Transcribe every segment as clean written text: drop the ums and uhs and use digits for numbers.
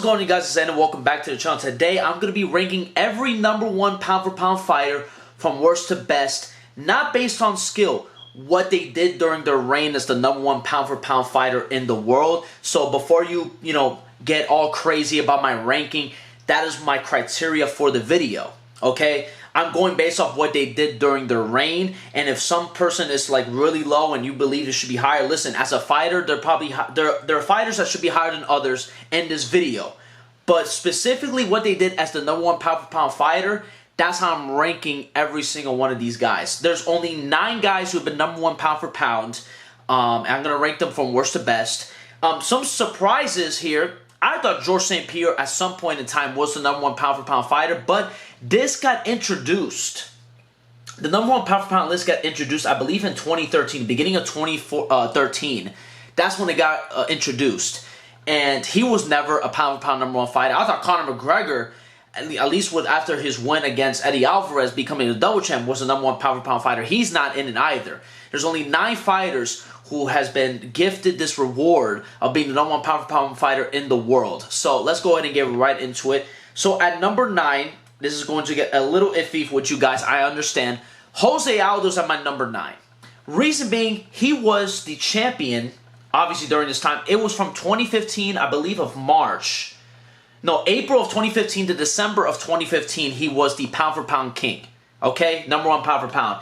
going on, you guys? It's Zen and welcome back to the channel. Today I'm going to be ranking every #1 pound for pound fighter from worst to best, not based on skill, what they did during their reign as the #1 pound for pound fighter in the world. So before you get all crazy about my ranking, that is my criteria for the video, okay? I'm going based off what they did during their reign, and if some person is like really low and you believe it should be higher, listen, as a fighter, there are fighters that should be higher than others in this video. But specifically what they did as the #1 pound for pound fighter, that's how I'm ranking every single one of these guys. There's only 9 guys who have been #1 pound for pound, and I'm going to rank them from worst to best. Some surprises here. I thought Georges St. Pierre at some point in time was the #1 pound for pound fighter, but this got introduced. The #1 pound for pound list got introduced, I believe, in 2013, beginning of 2013. That's when it got introduced. And he was never a pound for pound #1 fighter. I thought Conor McGregor, at least after his win against Eddie Alvarez becoming a double champ, was the #1 pound for pound fighter. He's not in it either. There's only 9 fighters who has been gifted this reward of being the #1 pound for pound fighter in the world. So let's go ahead and get right into it. So at number 9, this is going to get a little iffy with you guys, I understand. Jose Aldo's at my number 9. Reason being, he was the champion, obviously, during this time. It was from 2015, I believe, of March. No, April of 2015 to December of 2015, he was the pound for pound king. Okay? #1 pound for pound.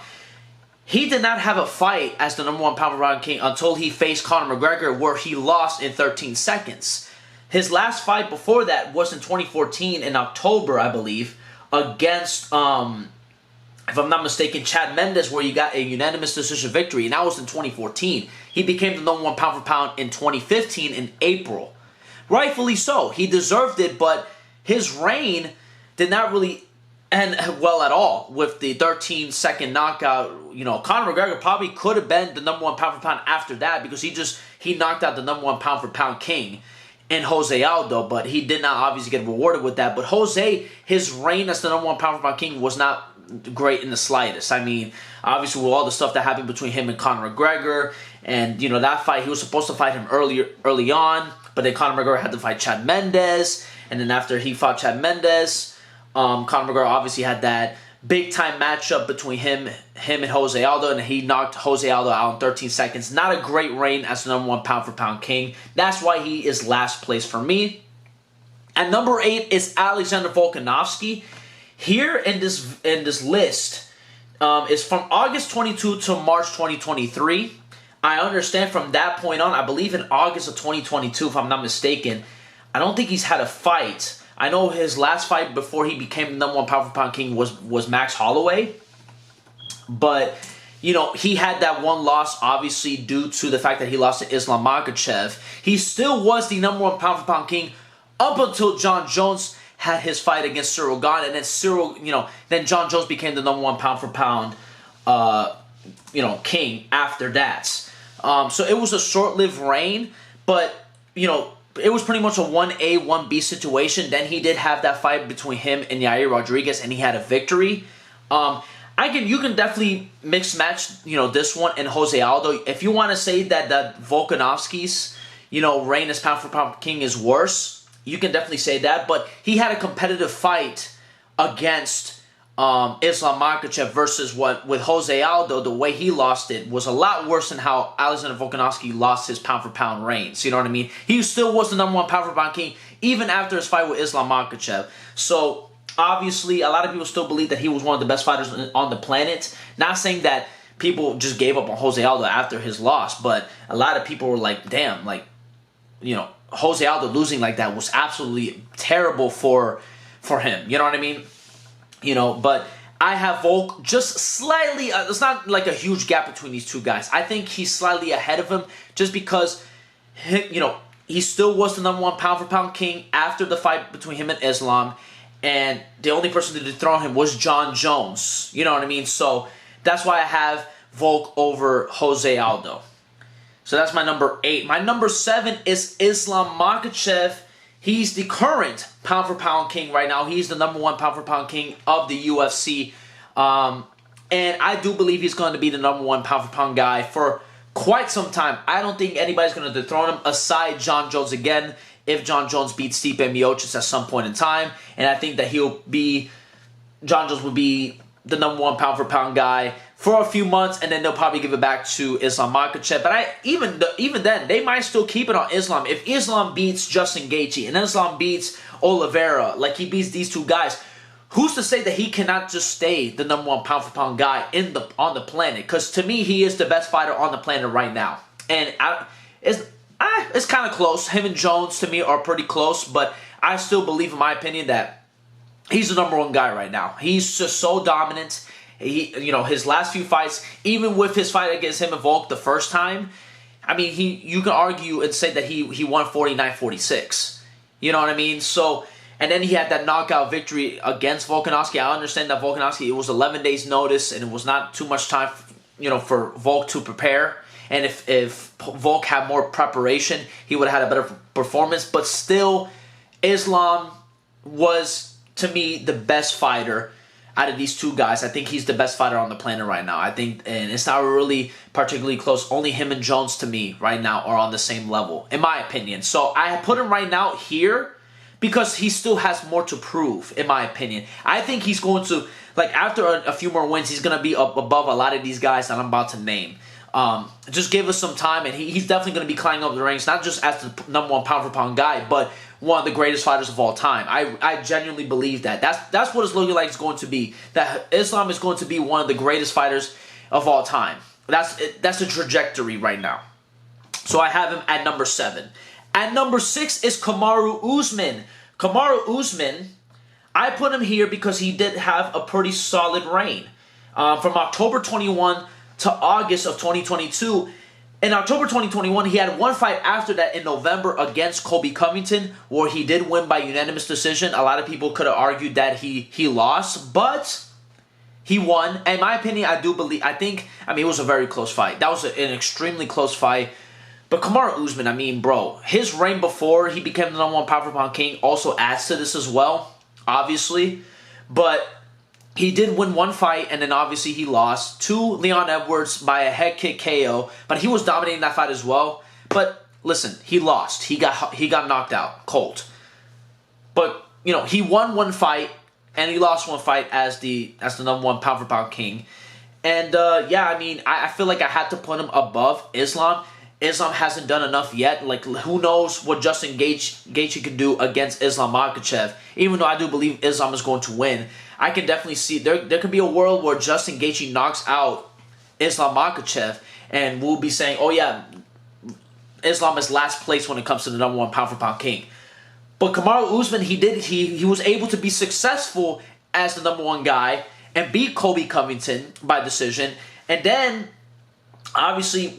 He did not have a fight as the #1 pound for pound king until he faced Conor McGregor, where he lost in 13 seconds. His last fight before that was in 2014 in October, I believe, against, if I'm not mistaken, Chad Mendes, where he got a unanimous decision victory, and that was in 2014. He became the #1 pound for pound in 2015 in April. Rightfully so. He deserved it, but his reign did not really end well at all with the 13-second knockout. Conor McGregor probably could have been the #1 pound for pound after that, because he knocked out the #1 pound for pound king in Jose Aldo, but he did not obviously get rewarded with that. But Jose, his reign as the #1 pound for pound king was not great in the slightest. I mean, obviously with all the stuff that happened between him and Conor McGregor, and that fight, he was supposed to fight him early on, but then Conor McGregor had to fight Chad Mendes, and then after he fought Chad Mendes, Conor McGregor obviously had that big-time matchup between him and Jose Aldo, and he knocked Jose Aldo out in 13 seconds. Not a great reign as the #1 pound for pound king. That's why he is last place for me. At number 8 is Alexander Volkanovski. Here in this list is from August 22 to March 2023. I understand from that point on, I believe in August of 2022, if I'm not mistaken, I don't think he's had a fight. I know his last fight before he became the #1 pound for pound king was Max Holloway. But, he had that one loss, obviously, due to the fact that he lost to Islam Makhachev. He still was the #1 pound for pound king up until John Jones had his fight against Cyril Gane, and then then John Jones became the #1 pound for pound, king after that. So it was a short-lived reign, but, it was pretty much a 1A, 1B situation. Then he did have that fight between him and Yair Rodriguez, and he had a victory. You can definitely mix match, this one and Jose Aldo. If you want to say that Volkanovski's, reign as pound for pound king is worse, you can definitely say that. But he had a competitive fight against Islam Makhachev versus with Jose Aldo. The way he lost it was a lot worse than how Alexander Volkanovski lost his pound for pound reigns. You know what I mean? He still was the #1 pound for pound king even after his fight with Islam Makhachev. So obviously, a lot of people still believe that he was one of the best fighters on the planet. Not saying that people just gave up on Jose Aldo after his loss, but a lot of people were like, damn, Jose Aldo losing like that was absolutely terrible for him. You know what I mean? But I have Volk just slightly, it's not like a huge gap between these two guys. I think he's slightly ahead of him just because, he still was the #1 pound for pound king after the fight between him and Islam. And the only person to dethrone him was John Jones. You know what I mean? So that's why I have Volk over Jose Aldo. So that's my number 8. My number 7 is Islam Makhachev. He's the current pound for pound king right now. He's the #1 pound for pound king of the UFC. And I do believe he's going to be the #1 pound for pound guy for quite some time. I don't think anybody's going to dethrone him aside John Jones again. if John Jones beats Stipe Miocic at some point in time, and I think that John Jones will be the number 1 pound for pound guy for a few months, and then they'll probably give it back to Islam Makhachev. But even then, they might still keep it on Islam. If Islam beats Justin Gaethje and Islam beats Oliveira, like he beats these two guys, who's to say that he cannot just stay the number 1 pound for pound guy on the planet? Because to me, he is the best fighter on the planet right now. And it's kind of close. Him and Jones, to me, are pretty close. But I still believe, in my opinion, that he's the number 1 guy right now. He's just so dominant. His last few fights, even with his fight against him and Volk the first time, I mean, you can argue and say that he won 49-46. You know what I mean? So, and then he had that knockout victory against Volkanovski. I understand that Volkanovski, it was 11 days notice, and it was not too much time, for Volk to prepare. And if Volk had more preparation, he would have had a better performance. But still, Islam was, to me, the best fighter out of these two guys. I think he's the best fighter on the planet right now. I think, and it's not really particularly close. Only him and Jones, to me, right now, are on the same level, in my opinion. So I put him right now here because he still has more to prove, in my opinion. I think he's going to, after a few more wins, he's going to be up above a lot of these guys that I'm about to name. Just give us some time, and he's definitely going to be climbing up the ranks, not just as the number 1 pound for pound guy, but one of the greatest fighters of all time. I genuinely believe that. That's what it's looking like it's going to be. That Islam is going to be one of the greatest fighters of all time. That's the trajectory right now. So I have him at number 7. At number 6 is Kamaru Usman. Kamaru Usman, I put him here because he did have a pretty solid reign. From October 21 to August of 2022. In October 2021, he had one fight after that in November against Colby Covington, where he did win by unanimous decision. A lot of people could have argued that he lost, but he won. In my opinion, it was a very close fight. That was an extremely close fight. But Kamaru Usman, bro, his reign before he became the number 1 pound for pound king also adds to this as well, obviously. But he did win one fight, and then obviously he lost to Leon Edwards by a head kick KO. But he was dominating that fight as well. But listen, he lost. He got knocked out cold. But he won one fight and he lost one fight as the number 1 pound for pound king. And I feel like I had to put him above Islam. Islam hasn't done enough yet. Who knows what Justin Gaethje could do against Islam Makhachev. Even though I do believe Islam is going to win, I can definitely see there could be a world where Justin Gaethje knocks out Islam Makhachev, and we'll be saying, oh yeah, Islam is last place when it comes to the number 1 pound for pound king. But Kamaru Usman, he was able to be successful as the number 1 guy and beat Colby Covington by decision, and then obviously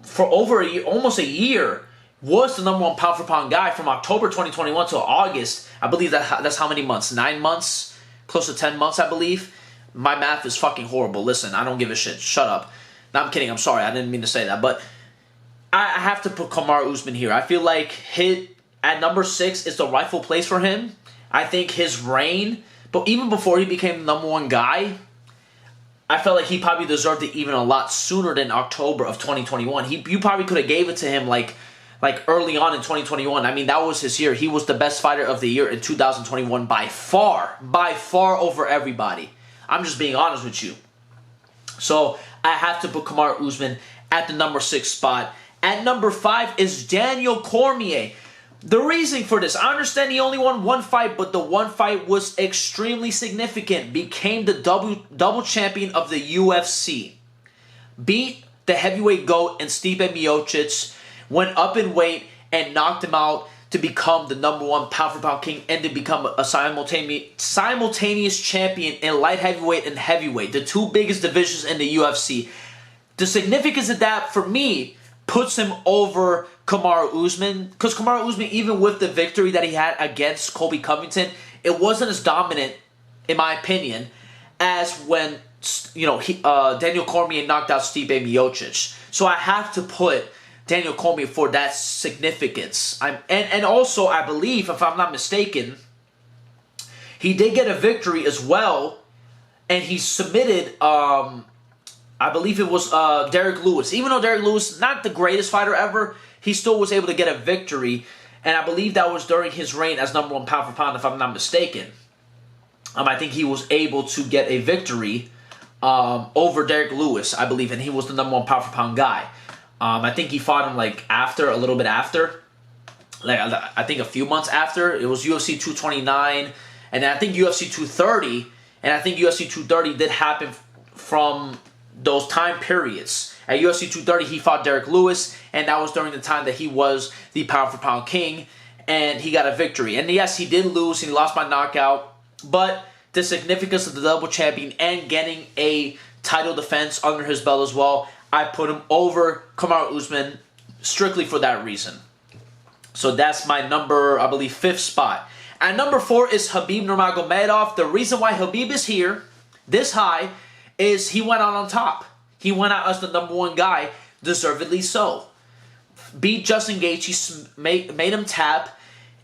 for over almost a year, was the number 1 pound for pound guy from October 2021 to August. I believe that's how many months? 9 months? Close to 10 months, I believe. My math is fucking horrible. Listen, I don't give a shit. Shut up. No, I'm kidding. I'm sorry. I didn't mean to say that. But I have to put Kamaru Usman here. I feel like at number 6 is the rightful place for him. I think his reign, but even before he became the number 1 guy, I felt like he probably deserved it even a lot sooner than October of 2021. You probably could have gave it to him like early on in 2021. That was his year. He was the best fighter of the year in 2021 by far over everybody. I'm just being honest with you. So I have to put Kamaru Usman at the number 6 spot. At number 5 is Daniel Cormier. The reason for this, I understand he only won one fight, but the one fight was extremely significant. Became the double champion of the UFC. Beat the heavyweight GOAT and Stipe Miocic. Went up in weight and knocked him out to become the number 1 pound for pound king and to become a simultaneous champion in light heavyweight and heavyweight, the 2 biggest divisions in the UFC. The significance of that, for me, puts him over Kamaru Usman, because Kamaru Usman, even with the victory that he had against Colby Covington, it wasn't as dominant, in my opinion, as when Daniel Cormier knocked out Stipe Miocic. So I have to put Daniel Cormier for that significance. And also, I believe, if I'm not mistaken, he did get a victory as well, and he submitted, I believe it was Derek Lewis. Even though Derek Lewis, not the greatest fighter ever, he still was able to get a victory. And I believe that was during his reign as number one pound for pound, if I'm not mistaken. I think he was able to get a victory over Derek Lewis, I believe, and he was the number one pound for pound guy. I think he fought him like a little bit after, like I think a few months after. It was UFC 229, and then I think UFC 230, and I think UFC 230 did happen from those time periods. At UFC 230, he fought Derek Lewis, and that was during the time that he was the pound for pound king, and he got a victory. And yes, he did lose, he lost by knockout. But the significance of the double champion and getting a title defense under his belt as well, I put him over Kamaru Usman strictly for that reason. So that's my number, I believe, 5th spot. At number 4 is Khabib Nurmagomedov. The reason why Khabib is here this high is he went out on top. He went out as the number 1 guy, deservedly so. Beat Justin Gaethje, made him tap,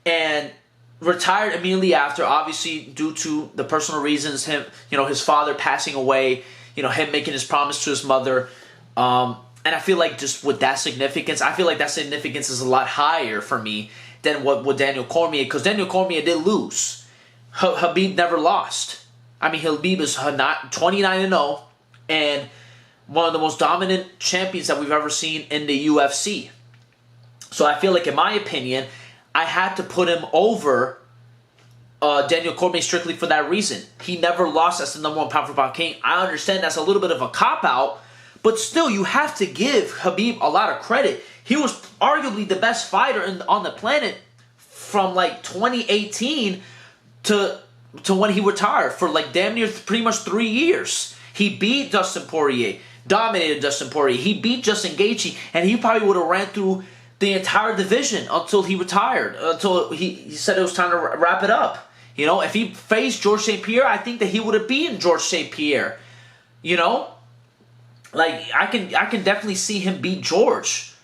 and retired immediately after, obviously due to the personal reasons, his father passing away, him making his promise to his mother. And I feel like just with that significance, I feel like that significance is a lot higher for me than what Daniel Cormier, because Daniel Cormier did lose. Khabib never lost. I mean, Khabib is 29-0 and one of the most dominant champions that we've ever seen in the UFC. So I feel like, in my opinion, I had to put him over Daniel Cormier strictly for that reason. He never lost as the number 1 pound for pound king. I understand that's a little bit of a cop-out, but still, you have to give Khabib a lot of credit. He was arguably the best fighter on the planet from like 2018 to when he retired for like damn near pretty much 3 years. He beat Dustin Poirier, dominated Dustin Poirier. He beat Justin Gaethje, and he probably would have ran through the entire division until he retired, until he said it was time to wrap it up. If he faced Georges St. Pierre, I think that he would have beaten Georges St. Pierre. Like I can definitely see him beat George.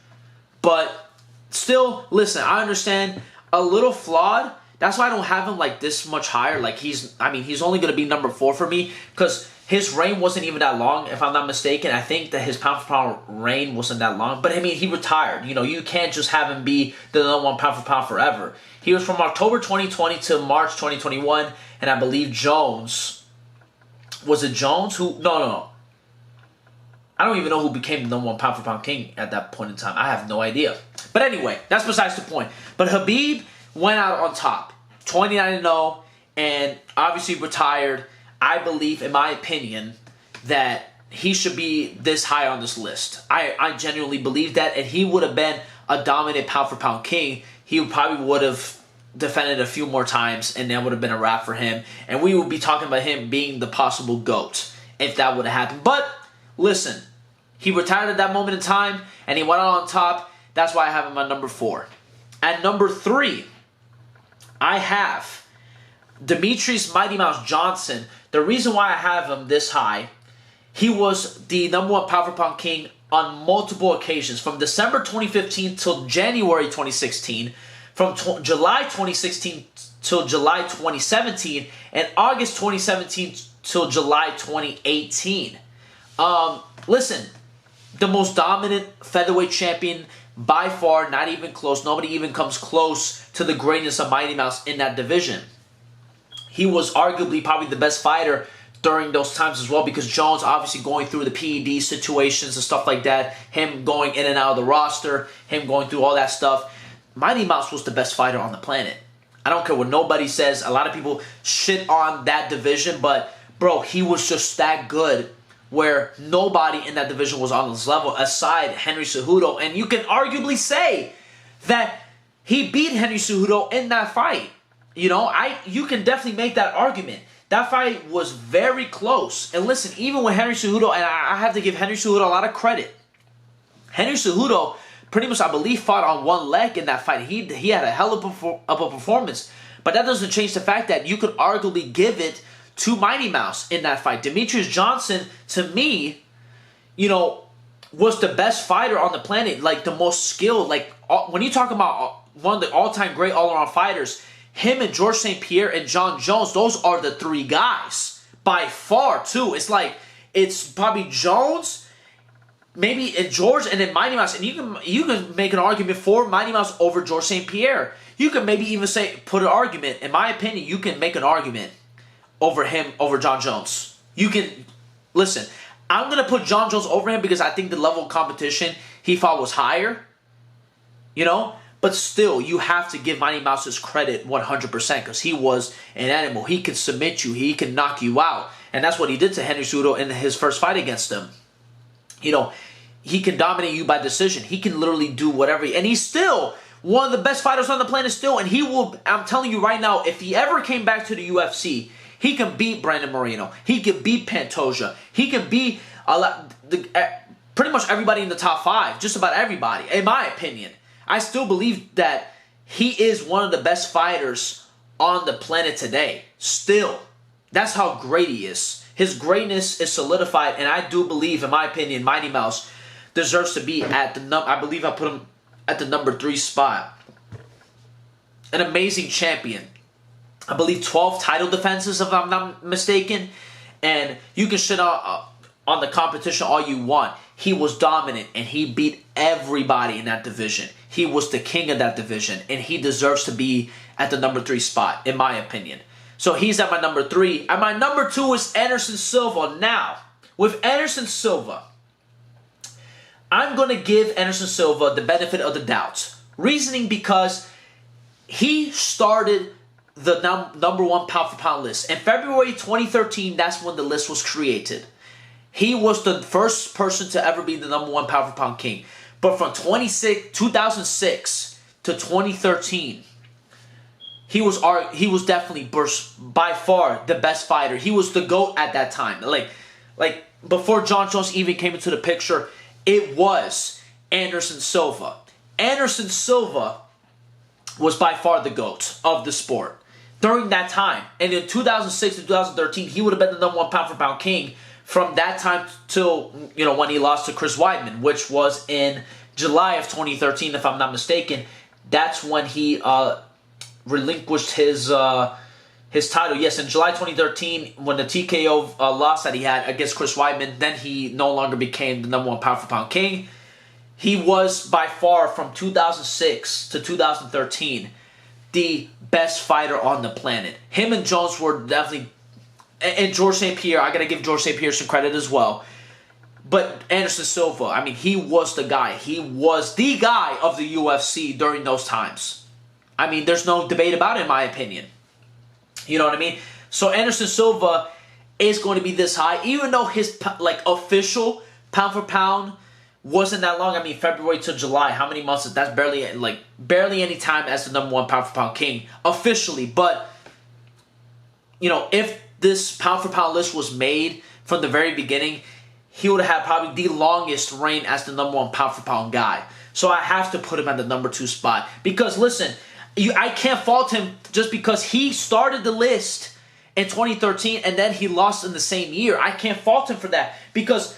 But still, listen, I understand, a little flawed. That's why I don't have him like this much higher. Like he's only going to be number 4 for me because his reign wasn't even that long, if I'm not mistaken. I think that his pound for pound reign wasn't that long. But, I mean, he retired. You can't just have him be the number 1 pound for pound forever. He was from October 2020 to March 2021. And I believe Jones... Was it Jones who... No. I don't even know who became the number 1 pound for pound king at that point in time. I have no idea. But anyway, that's besides the point. But Khabib went out on top. 29-0. And obviously retired. I believe, in my opinion, that he should be this high on this list. I genuinely believe that, and he would have been a dominant pound-for-pound king. He probably would have defended a few more times, and that would have been a wrap for him. And we would be talking about him being the possible GOAT if that would have happened. But, listen, he retired at that moment in time, and he went out on top. That's why I have him at number 4. At number 3, I have Demetrius Mighty Mouse Johnson. The reason why I have him this high, he was the number 1 pound for pound king on multiple occasions. From December 2015 till January 2016. From July 2016 till July 2017. And August 2017 till July 2018. Listen, the most dominant featherweight champion by far, not even close. Nobody even comes close to the greatness of Mighty Mouse in that division. He was arguably probably the best fighter during those times as well, because Jones obviously going through the PED situations and stuff like that, him going in and out of the roster, him going through all that stuff. Mighty Mouse was the best fighter on the planet. I don't care what nobody says. A lot of people shit on that division, but bro, he was just that good where nobody in that division was on his level aside Henry Cejudo. And you can arguably say that he beat Henry Cejudo in that fight. You can definitely make that argument. That fight was very close. And listen, even with Henry Cejudo, and I have to give Henry Cejudo a lot of credit. Henry Cejudo pretty much, I believe, fought on one leg in that fight. He had a hell of a performance. But that doesn't change the fact that you could arguably give it to Mighty Mouse in that fight. Demetrius Johnson, to me, was the best fighter on the planet. Like, the most skilled. Like, when you talk about one of the all-time great all-around fighters, him and Georges St. Pierre and John Jones, those are the 3 guys. By far, too. It's like, it's probably Jones, maybe George and then Mighty Mouse, and you can make an argument for Mighty Mouse over George St. Pierre. You can maybe even put an argument, in my opinion, you can make an argument over him, over John Jones. You can, listen, I'm going to put John Jones over him because I think the level of competition he fought was higher, you know? But still, you have to give Mighty Mouse his credit 100% because he was an animal. He can submit you. He can knock you out. And that's what he did to Henry Cejudo in his first fight against him. You know, he can dominate you by decision. He can literally do whatever. And he's still one of the best fighters on the planet still. And he will, I'm telling you right now, if he ever came back to the UFC, he can beat Brandon Moreno. He can beat Pantoja. He can beat pretty much everybody in the top 5. Just about everybody, in my opinion. I still believe that he is one of the best fighters on the planet today. Still. That's how great he is. His greatness is solidified, and I do believe, in my opinion, Mighty Mouse deserves to be at the I believe I put him at the number 3 spot. An amazing champion. I believe 12 title defenses, if I'm not mistaken. And you can shit on the competition all you want. He was dominant, and he beat everybody in that division. He was the king of that division, and he deserves to be at the number 3 spot, in my opinion. So he's at my number 3. And my number 2 is Anderson Silva. Now, with Anderson Silva, I'm going to give Anderson Silva the benefit of the doubt. Reasoning because he started the number 1 pound-for-pound list. In February 2013, that's when the list was created. He was the first person to ever be the number 1 pound-for-pound king. But from 2006 to 2013... He was definitely by far the best fighter. He was the GOAT at that time. Like before John Jones even came into the picture, it was Anderson Silva. Anderson Silva was by far the GOAT of the sport during that time. And in 2006 to 2013, he would have been the number 1 pound-for-pound king from that time till, you know, when he lost to Chris Weidman, which was in July of 2013, if I'm not mistaken. That's when he relinquished his title. Yes, in July 2013, when the TKO loss that he had against Chris Weidman, then he no longer became the number 1 pound-for-pound king. He was by far, from 2006 to 2013, the best fighter on the planet. Him and Jones were definitely, and George St. Pierre, I gotta give George St. Pierre some credit as well. But Anderson Silva, I mean, he was the guy. He was the guy of the UFC during those times. I mean, there's no debate about it, in my opinion. You know what I mean? So Anderson Silva is going to be this high, even though his official pound for pound wasn't that long. I mean, February to July, how many months? That's barely any time as the number 1 pound for pound king officially. But you know, if this pound for pound list was made from the very beginning, he would have had probably the longest reign as the number 1 pound for pound guy. So I have to put him at the number 2 spot because listen. I can't fault him just because he started the list in 2013 and then he lost in the same year. I can't fault him for that because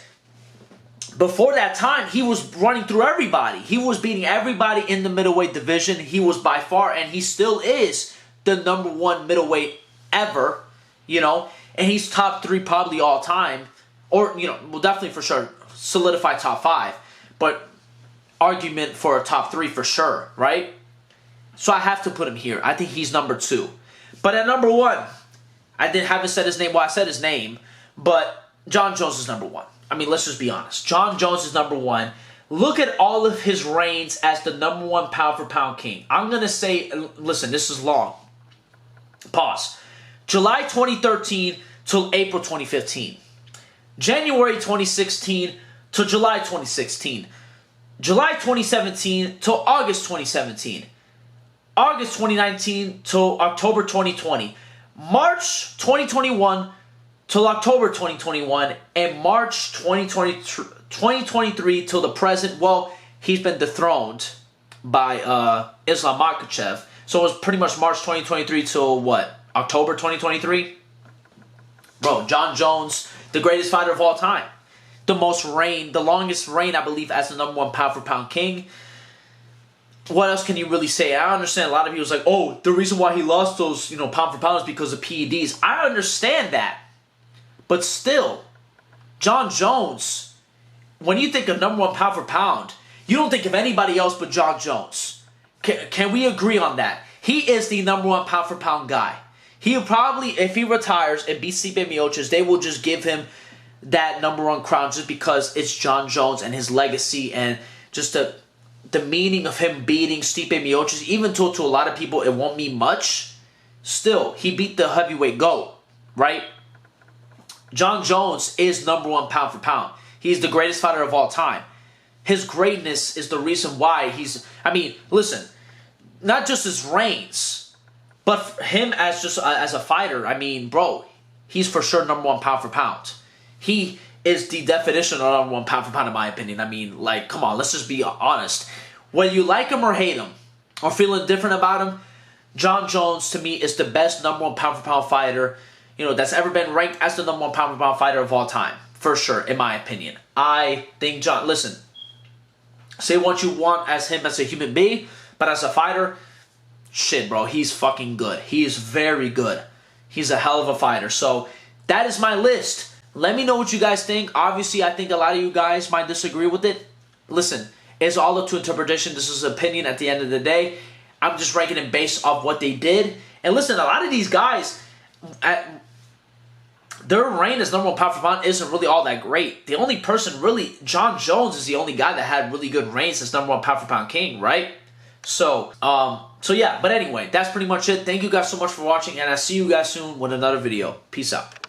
before that time, he was running through everybody. He was beating everybody in the middleweight division. He was by far, and he still is, the number 1 middleweight ever, you know, and he's top 3 probably all time, or, you know, well, definitely for sure solidify top 5, but argument for a top 3 for sure, right? So I have to put him here. I think he's number 2. But at number 1, I haven't said his name. Well, I said his name. But John Jones is number 1. I mean, let's just be honest. John Jones is number 1. Look at all of his reigns as the number 1 pound-for-pound king. I'm going to say, listen, this is long. Pause. July 2013 till April 2015. January 2016 to July 2016. July 2017 till August 2017. August 2019 till October 2020, March 2021 till October 2021, and March 2023 till the present. Well, he's been dethroned by Islam Makhachev. So it was pretty much March 2023 till what? October 2023? Bro, John Jones, the greatest fighter of all time. The longest reign, I believe, as the number 1 pound-for-pound king. What else can you really say? I understand a lot of people like, oh, the reason why he lost those, you know, pound for pound is because of PEDs. I understand that. But still, John Jones when you think of number one pound for pound, you don't think of anybody else but Jon Jones. Can we agree on that? He is the number one pound for pound guy. He'll probably, if he retires and beats Stipe Miocic, they will just give him that number one crown just because it's Jon Jones and his legacy and just the meaning of him beating Stipe Miocic. Even to a lot of people, it won't mean much. Still, he beat the heavyweight GOAT, right? Jon Jones is number one pound for pound. He's the greatest fighter of all time. His greatness is the reason why he's... I mean, listen, not just his reigns, but for him as a fighter, I mean, bro, he's for sure number one pound for pound. He is the definition of number one pound for pound in my opinion. I mean, like, come on, let's just be honest. Whether you like him or hate him, or feeling different about him, Jon Jones, to me, is the best number one pound for pound fighter, that's ever been ranked as the number one pound for pound fighter of all time. For sure, in my opinion. I think listen, say what you want as him as a human being, but as a fighter, shit, bro, he's fucking good. He is very good. He's a hell of a fighter. So, that is my list. Let me know what you guys think. Obviously, I think a lot of you guys might disagree with it. Listen, it's all up to interpretation. This is opinion at the end of the day. I'm just ranking it based off what they did. And listen, a lot of these guys, their reign as number one pound for pound isn't really all that great. The only person really, Jon Jones is the only guy that had really good reigns as number one pound for pound king, right? So yeah, but anyway, that's pretty much it. Thank you guys so much for watching, and I'll see you guys soon with another video. Peace out.